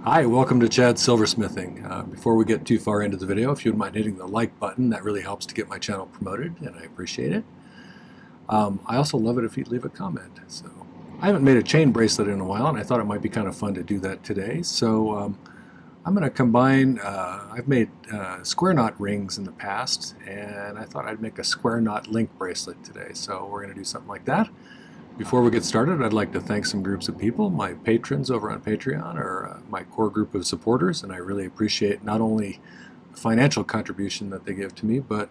Hi, welcome to Chad's Silversmithing. Before we get too far into the video, if you wouldn't mind hitting the like button, that really helps to get my channel promoted, and I appreciate it. I also love it if you'd leave a comment. So, I haven't made a chain bracelet in a while, and I thought it might be kind of fun to do that today. So, I'm going to combine, I've made square knot rings in the past, and I thought I'd make a square knot link bracelet today. So, we're going to do something like that. Before we get started, I'd like to thank some groups of people. My patrons over on Patreon are my core group of supporters, and I really appreciate not only the financial contribution that they give to me, but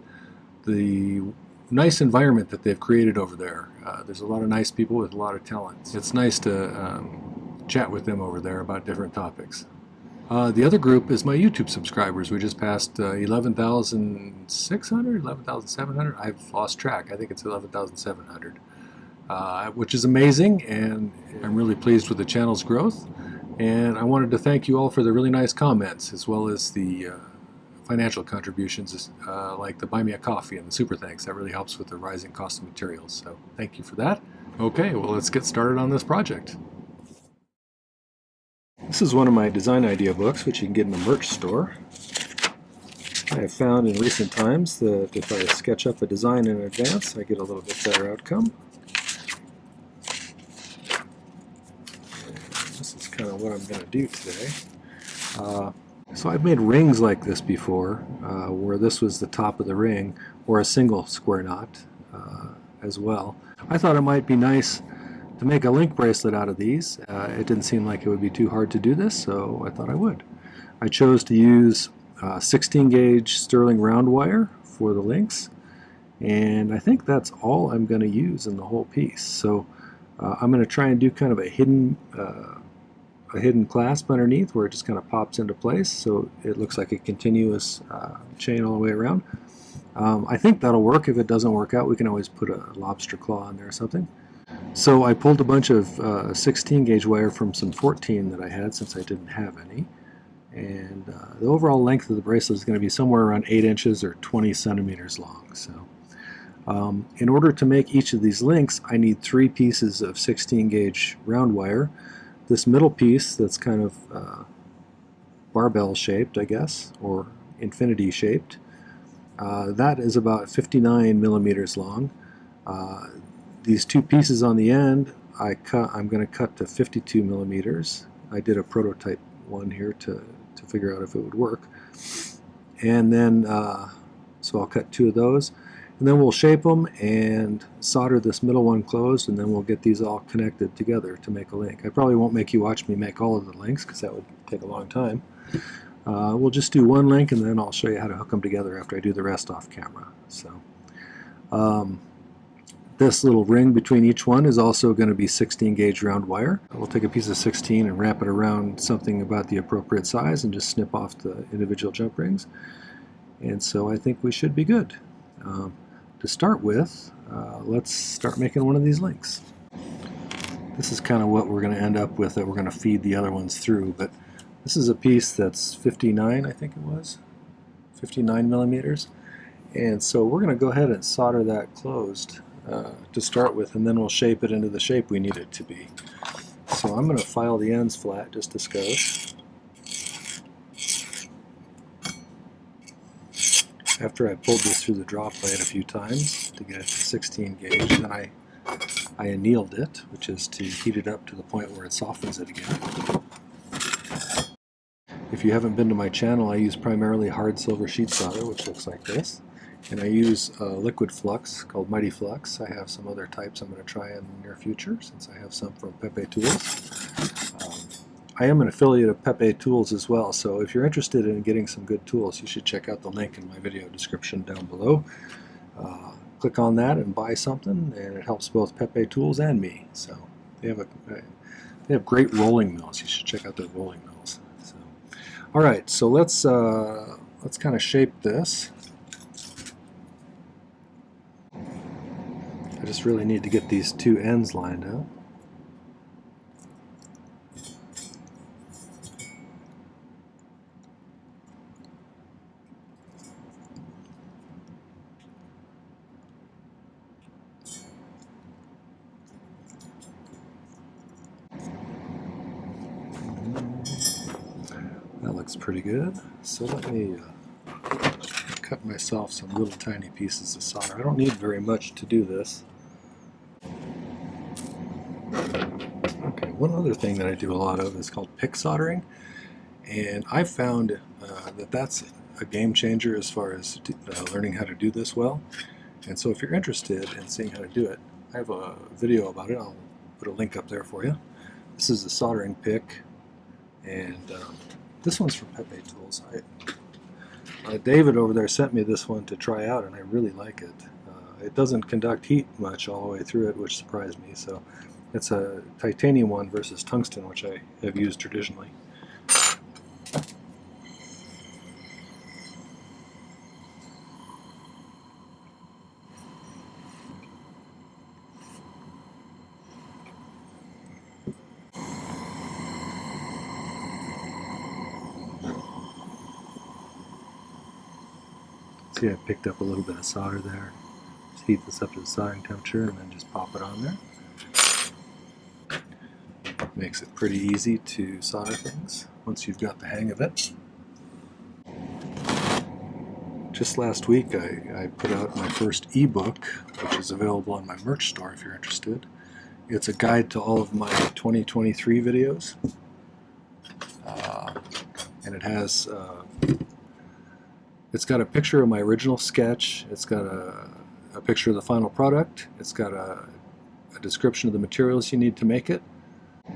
the nice environment that they've created over there. There's a lot of nice people with a lot of talent. It's nice to chat with them over there about different topics. The other group is my YouTube subscribers. We just passed 11,600, 11,700. I've lost track. I think it's 11,700. Which is amazing, and I'm really pleased with the channel's growth. And I wanted to thank you all for the really nice comments, as well as the financial contributions, like the Buy Me a Coffee and the Super Thanks. That really helps with the rising cost of materials, so thank you for that. Okay, well, let's get started on this project. This is one of my design idea books, which you can get in the merch store. I have found in recent times that if I sketch up a design in advance, I get a little bit better outcome. This is kind of what I'm going to do today. So I've made rings like this before, where this was the top of the ring, or a single square knot as well. I thought it might be nice to make a link bracelet out of these. It didn't seem like it would be too hard to do this, so I thought I would. I chose to use 16 gauge sterling round wire for the links, and I think that's all I'm going to use in the whole piece. So I'm going to try and do kind of a hidden clasp underneath where it just kind of pops into place, so it looks like a continuous chain all the way around. I think that'll work. If it doesn't work out, we can always put a lobster claw in there or something. So I pulled a bunch of 16 gauge wire from some 14 that I had, since I didn't have any. And the overall length of the bracelet is going to be somewhere around 8 inches or 20 centimeters long. So in order to make each of these links, I need 3 pieces of 16 gauge round wire. This middle piece that's kind of barbell shaped, I guess, or infinity shaped, that is about 59 millimeters long. These 2 pieces on the end, I'm going to cut to 52 millimeters. I did a prototype one here to figure out if it would work. And then, so I'll cut 2 of those. And then we'll shape them and solder this middle one closed, and then we'll get these all connected together to make a link. I probably won't make you watch me make all of the links, because that would take a long time. We'll just do one link, and then I'll show you how to hook them together after I do the rest off camera. So this little ring between each one is also going to be 16 gauge round wire. We'll take a piece of 16 and wrap it around something about the appropriate size and just snip off the individual jump rings. And so I think we should be good. To start with, let's start making one of these links. This is kind of what we're going to end up with, that we're going to feed the other ones through, but this is a piece that's 59, I think it was, 59 millimeters. And so we're going to go ahead and solder that closed to start with, and then we'll shape it into the shape we need it to be. So I'm going to file the ends flat just a skosh. After I pulled this through the draw plate a few times to get it to 16 gauge, then I annealed it, which is to heat it up to the point where it softens it again. If you haven't been to my channel, I use primarily hard silver sheet solder, which looks like this. And I use liquid flux called Mighty Flux. I have some other types I'm going to try in the near future, since I have some from Pepe Tools. I am an affiliate of Pepe Tools as well, so if you're interested in getting some good tools, you should check out the link in my video description down below. Click on that and buy something, and it helps both Pepe Tools and me. So they have great rolling mills. You should check out their rolling mills. So, all right, so let's kind of shape this. I just really need to get these 2 ends lined up. looks pretty good. So let me cut myself some little tiny pieces of solder. I don't need very much to do this. Okay, one other thing that I do a lot of is called pick soldering, and I've found that that's a game changer as far as learning how to do this well. And so if you're interested in seeing how to do it, I have a video about it. I'll put a link up there for you. This is a soldering pick, and this one's from Pepe Tools. David over there sent me this one to try out, and I really like it. It doesn't conduct heat much all the way through it, which surprised me. So it's a titanium one versus tungsten, which I have used traditionally. See, I picked up a little bit of solder there. Just heat this up to the soldering temperature and then just pop it on there. Makes it pretty easy to solder things once you've got the hang of it. Just last week I put out my first ebook, which is available on my merch store if you're interested. It's a guide to all of my 2023 videos. And it has it's got a picture of my original sketch, it's got a picture of the final product, it's got a description of the materials you need to make it,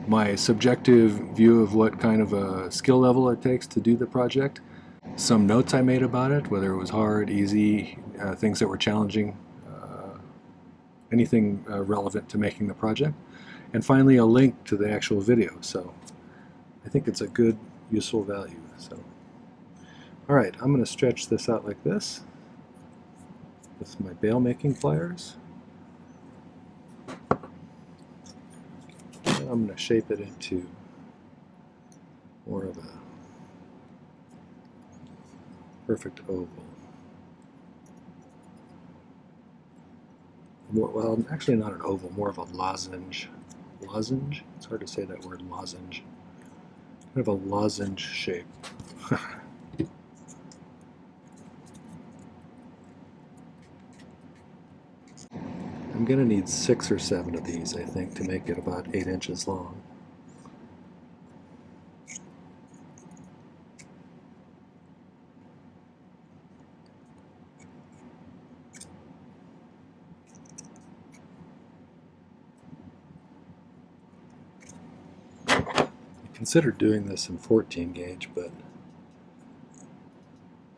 my subjective view of what kind of a skill level it takes to do the project, some notes I made about it, whether it was hard, easy, things that were challenging, anything relevant to making the project, and finally a link to the actual video. So I think it's a good, useful value. So, all right, I'm going to stretch this out like this with my bail making pliers. And I'm going to shape it into more of a perfect oval. Well, actually not an oval, more of a lozenge. Lozenge? It's hard to say that word, lozenge. Kind of a lozenge shape. I'm going to need 6 or 7 of these, I think, to make it about 8 inches long. I considered doing this in 14 gauge, but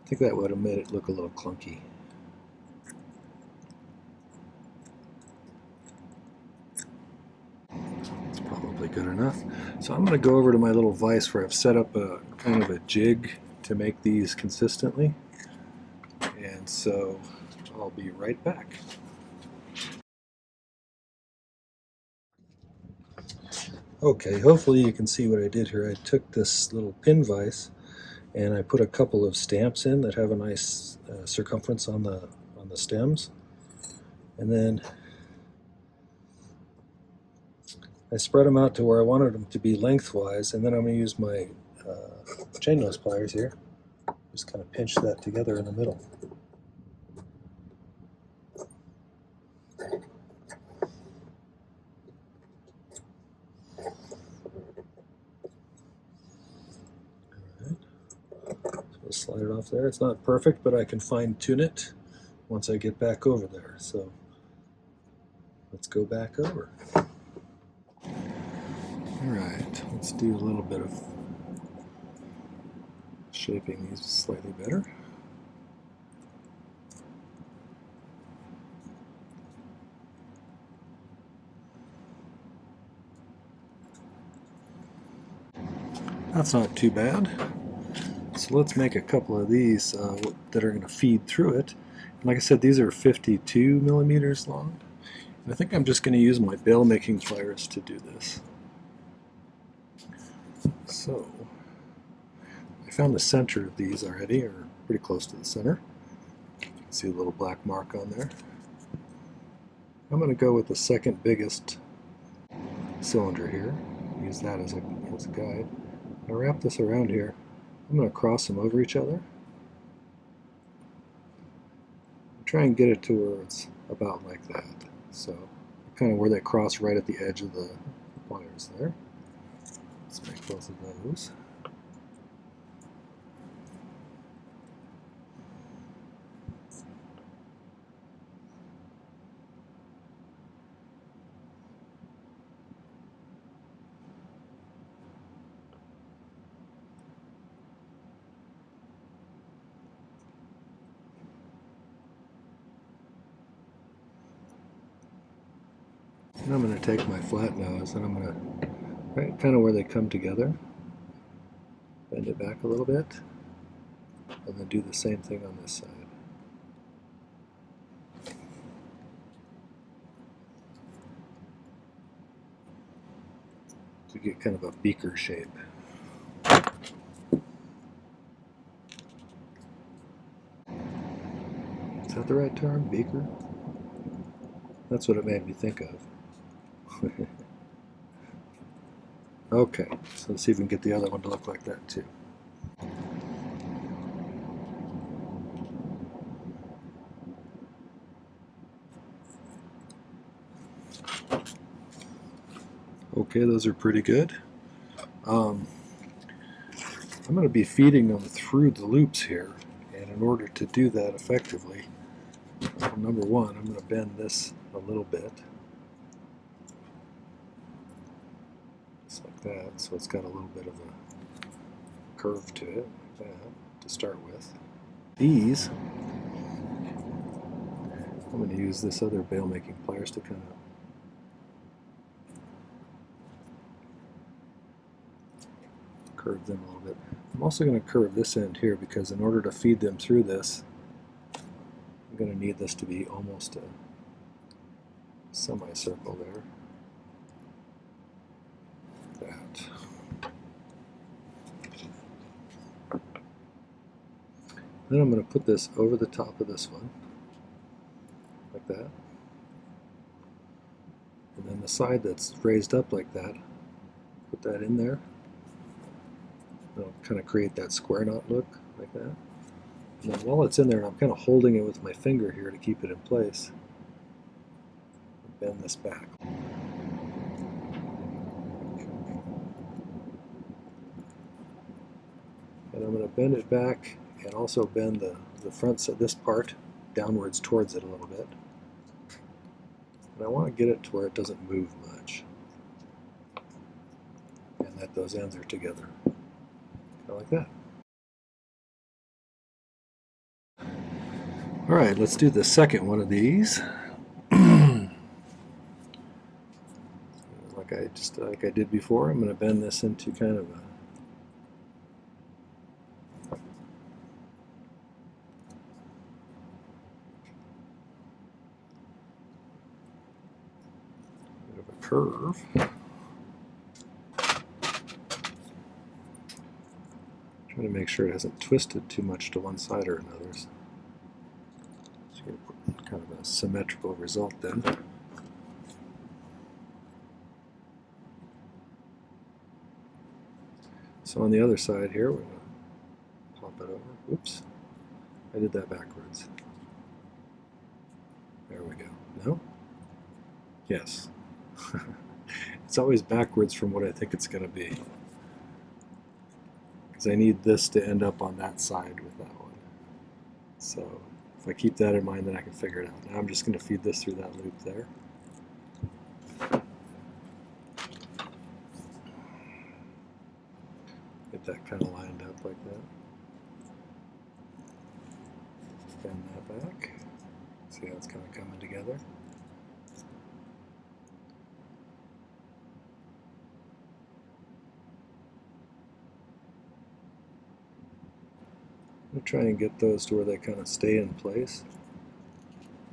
I think that would have made it look a little clunky. Good enough. So I'm going to go over to my little vise where I've set up a kind of a jig to make these consistently, and so I'll be right back. Okay, hopefully you can see what I did here. I took this little pin vise and I put a couple of stamps in that have a nice circumference on the stems, and then I spread them out to where I wanted them to be lengthwise, and then I'm going to use my chain nose pliers here. Just kind of pinch that together in the middle. Alright, so I'll slide it off there. It's not perfect, but I can fine tune it once I get back over there. So let's go back over. Alright, let's do a little bit of shaping these slightly better. That's not too bad. So let's make a couple of these that are going to feed through it. And like I said, these are 52 millimeters long. And I think I'm just going to use my bail making pliers to do this. So I found the center of these already, or pretty close to the center. You can see a little black mark on there. I'm going to go with the second biggest cylinder here. Use that as a guide. I wrap this around here I'm going to cross them over each other. Try and get it to where it's about like that. So kind of where they cross right at the edge of the wires there. Let's make both of those. And I'm going to take my flat nose and I'm going to, right kind of where they come together, bend it back a little bit, and then do the same thing on this side. To get kind of a beaker shape. Is that the right term? Beaker? That's what it made me think of. Okay, so let's see if we can get the other one to look like that too. Okay, those are pretty good. I'm going to be feeding them through the loops here, and in order to do that effectively, number one, I'm going to bend this a little bit. Just like that, so it's got a little bit of a curve to it, like that, to start with. These, I'm going to use this other bail making pliers to kind of curve them a little bit. I'm also going to curve this end here because in order to feed them through this, I'm going to need this to be almost a semicircle there. That. Then I'm going to put this over the top of this one, like that. And then the side that's raised up like that, put that in there. It'll kind of create that square knot look, like that. And then while it's in there, I'm kind of holding it with my finger here to keep it in place. Bend this back. And I'm going to bend it back and also bend the front of this part downwards towards it a little bit. And I want to get it to where it doesn't move much. And that those ends are together. Like that. All right, let's do the second one of these. like I did before, I'm going to bend this into kind of a bit of a curve. Trying to make sure it hasn't twisted too much to one side or another. So you get kind of a symmetrical result then. So on the other side here, we're going to pop it over. Oops, I did that backwards. There we go. No? Yes. It's always backwards from what I think it's going to be. Because I need this to end up on that side with that one. So if I keep that in mind, then I can figure it out. Now I'm just going to feed this through that loop there. Get that kind of lined up like that. Bend that back. See how it's kind of coming together? I'm try and get those to where they kind of stay in place,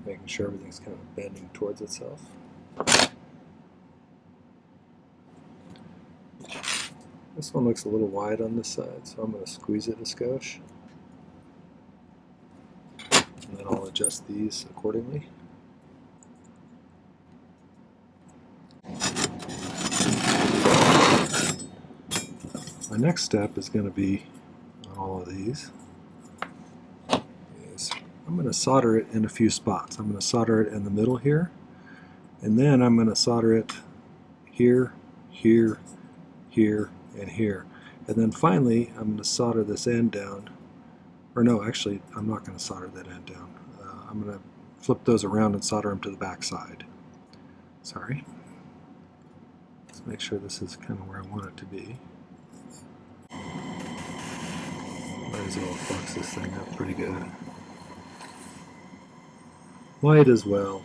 making sure everything's kind of bending towards itself. This one looks a little wide on this side, so I'm going to squeeze it a skosh. And then I'll adjust these accordingly. My next step is going to be all of these is I'm going to solder it in a few spots. I'm going to solder it in the middle here, and then I'm going to solder it here, here, here, and here. And then finally, I'm going to solder this end down. Or no, actually, I'm not going to solder that end down. I'm going to flip those around and solder them to the back side. Sorry. Let's make sure this is kind of where I want it to be. Might as well flux this thing up pretty good. Might as well.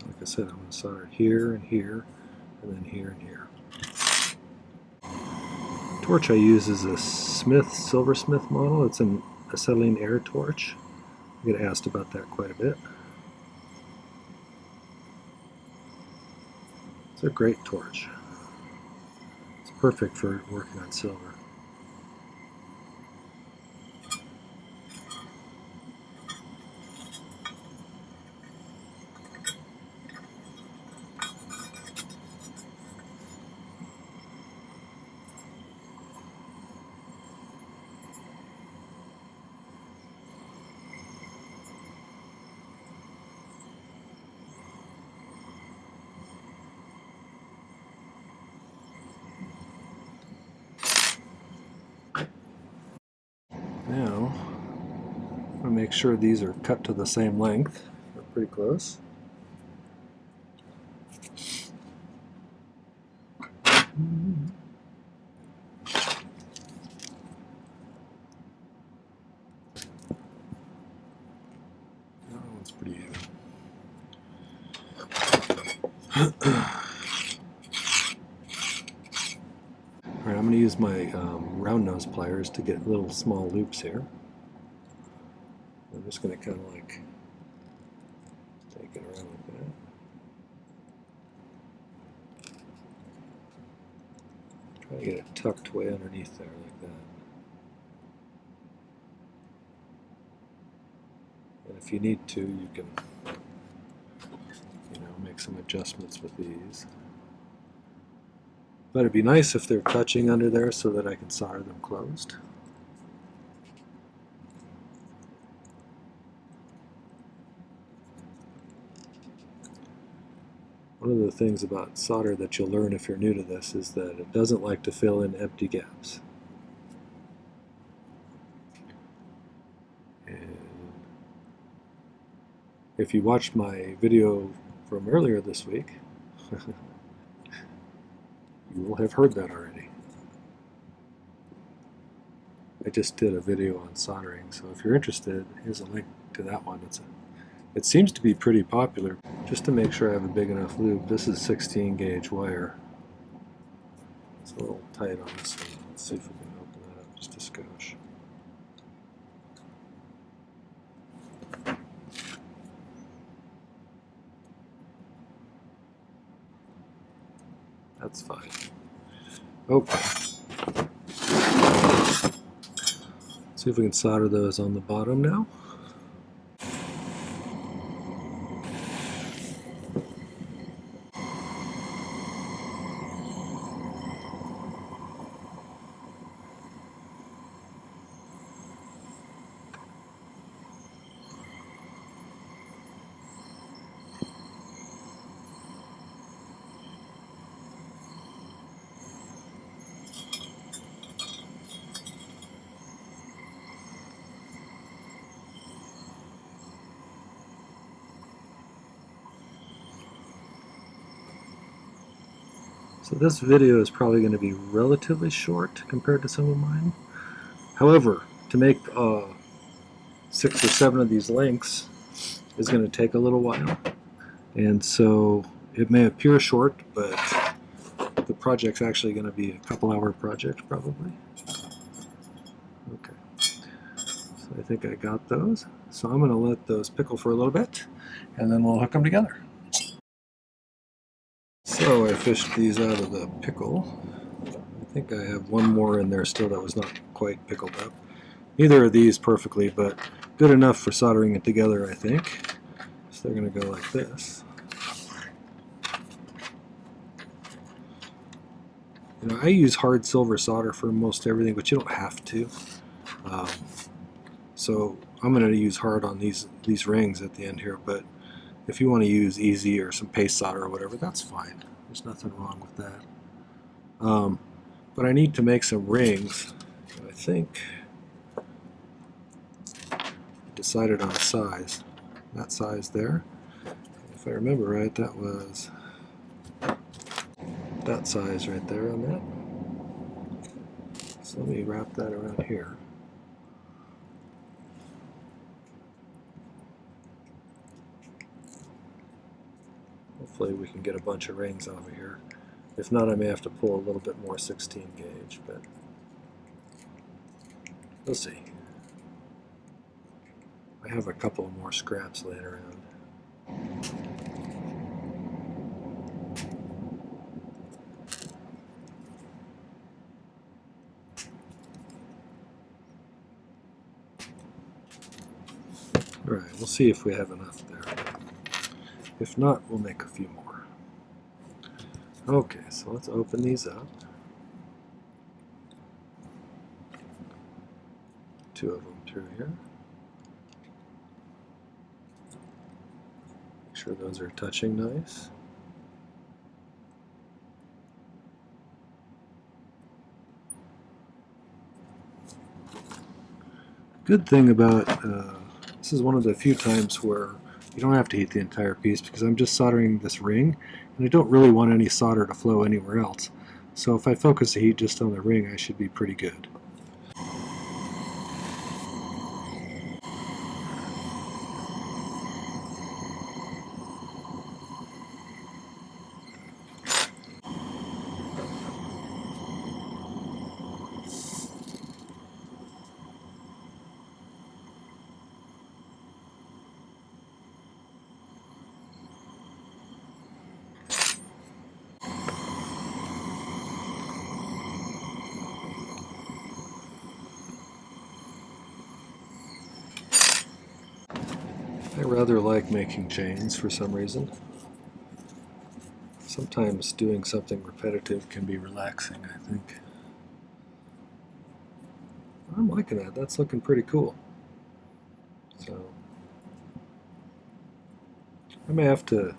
Like I said, I'm going to solder it here and here, and then here and here. The torch I use is a Silversmith model. It's an acetylene air torch. I get asked about that quite a bit. It's a great torch. It's perfect for working on silver. Now, I'm going to make sure these are cut to the same length. They're pretty close. That one's pretty even. Alright, I'm going to use my round nose pliers to get little small loops here. I'm just going to kind of like take it around like that. Try to get it tucked way underneath there like that. And if you need to, you can, make some adjustments with these. But it'd be nice if they're touching under there so that I can solder them closed. One of the things about solder that you'll learn if you're new to this is that it doesn't like to fill in empty gaps. And if you watched my video from earlier this week, you will have heard that already. I just did a video on soldering, so if you're interested, here's a link to that one. It seems to be pretty popular. Just to make sure I have a big enough loop, this is 16 gauge wire. It's a little tight on this one. Let's see if we can open that up just a skosh. That's fine. Okay. See if we can solder those on the bottom now. So this video is probably going to be relatively short compared to some of mine. However, to make 6 or 7 of these links is going to take a little while. And so it may appear short, but the project's actually going to be a couple-hour project probably. Okay. So I think I got those. So I'm going to let those pickle for a little bit, and then we'll hook them together. So I fished these out of the pickle. I think I have one more in there still that was not quite pickled up. Neither of these perfectly, but good enough for soldering it together, I think. So they're going to go like this. You know, I use hard silver solder for most everything, but you don't have to. So I'm going to use hard on these rings at the end here, but if you want to use easy or some paste solder or whatever, that's fine. There's nothing wrong with that. But I need to make some rings. I think I decided on a size. That size there. If I remember right, that was that size right there on that. So let me wrap that around here. Hopefully we can get a bunch of rings over here. If not, I may have to pull a little bit more 16 gauge, but we'll see. I have a couple of more scraps laying around. Alright, we'll see if we have enough there. If not, we'll make a few more. Okay, so let's open these up. Two of them through here. Make sure those are touching nice. Good thing about this is one of the few times where you don't have to heat the entire piece, because I'm just soldering this ring and I don't really want any solder to flow anywhere else. So if I focus the heat just on the ring, I should be pretty good. I rather like making chains for some reason. Sometimes doing something repetitive can be relaxing, I think. I'm liking that. That's looking pretty cool. So I may have to,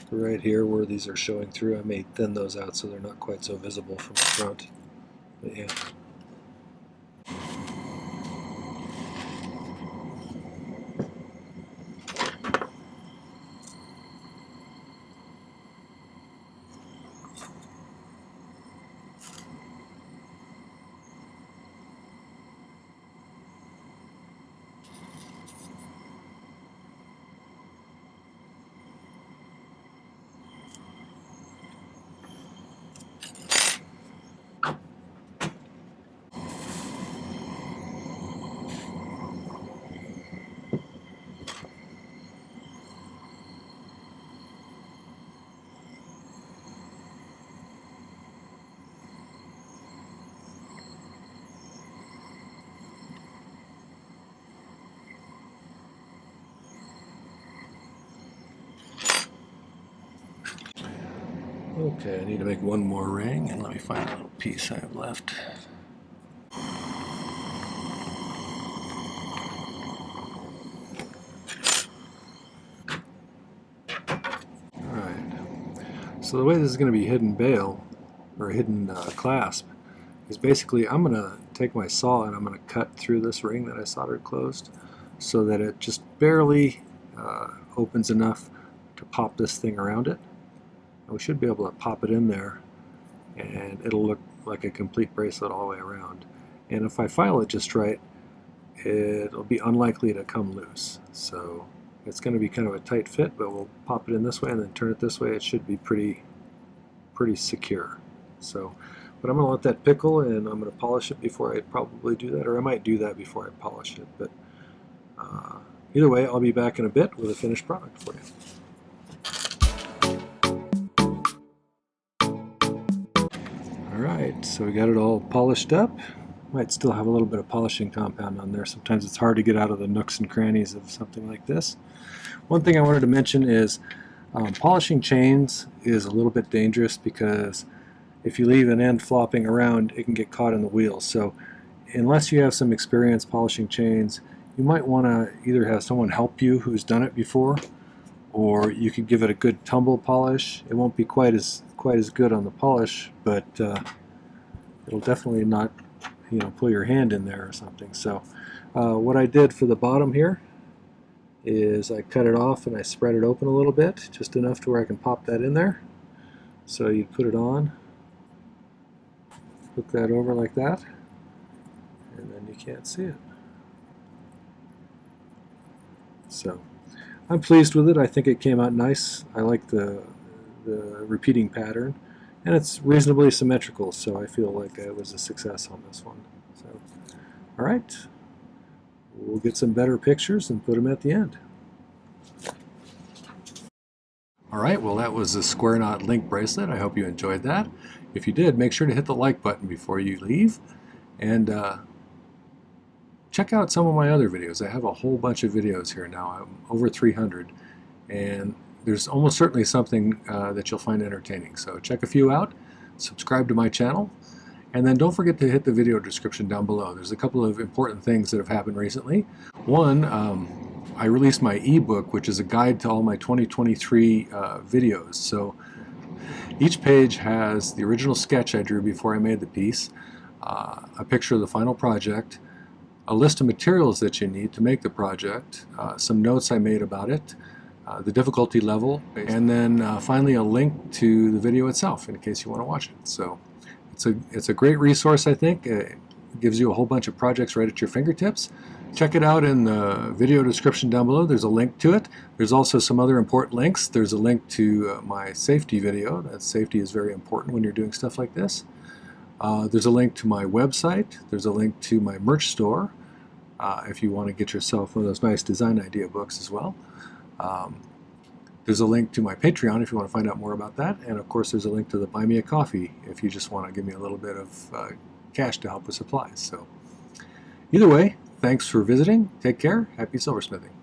right here where these are showing through, I may thin those out so they're not quite so visible from the front. But yeah. Okay, I need to make one more ring, and let me find a little piece I have left. Alright, so the way this is going to be hidden bail, or hidden clasp, is basically I'm going to take my saw and I'm going to cut through this ring that I soldered closed so that it just barely opens enough to pop this thing around it. And we should be able to pop it in there and it'll look like a complete bracelet all the way around. And if I file it just right, it'll be unlikely to come loose. So it's going to be kind of a tight fit, but we'll pop it in this way and then turn it this way. It should be pretty secure. So But I'm going to let that pickle, and I'm going to polish it before I probably do that, or I might do that before I polish it. But either way, I'll be back in a bit with a finished product for you. Alright, so we got it all polished up. Might still have a little bit of polishing compound on there. Sometimes it's hard to get out of the nooks and crannies of something like this. One thing I wanted to mention is polishing chains is a little bit dangerous because if you leave an end flopping around, it can get caught in the wheel. So unless you have some experience polishing chains, you might want to either have someone help you who's done it before, or you could give it a good tumble polish. It won't be quite as good on the polish, but it'll definitely not, you know, pull your hand in there or something. So what I did for the bottom here is I cut it off and I spread it open a little bit, just enough to where I can pop that in there. So you put it on, hook that over like that, and then you can't see it. So I'm pleased with it. I think it came out nice. I like the repeating pattern, and it's reasonably symmetrical, so I feel like it was a success on this one. So, all right, we'll get some better pictures and put them at the end. All right, well, that was a square knot link bracelet. I hope you enjoyed that. If you did, make sure to hit the like button before you leave, and check out some of my other videos. I have a whole bunch of videos here now. I'm over 300, and there's almost certainly something that you'll find entertaining. So check a few out, subscribe to my channel, and then don't forget to hit the video description down below. There's a couple of important things that have happened recently. One, I released my ebook, which is a guide to all my 2023 videos. So each page has the original sketch I drew before I made the piece, a picture of the final project, a list of materials that you need to make the project, some notes I made about it, the difficulty level, and then finally a link to the video itself in case you want to watch it. So it's a great resource, I think. It gives you a whole bunch of projects right at your fingertips. Check it out in the video description down below. There's a link to it. There's also some other important links. There's a link to my safety video. That safety is very important when you're doing stuff like this. There's a link to my website. There's a link to my merch store if you want to get yourself one of those nice design idea books as well. There's a link to my Patreon if you want to find out more about that. And of course, there's a link to the Buy Me a Coffee if you just want to give me a little bit of cash to help with supplies. So either way, thanks for visiting. Take care. Happy silversmithing.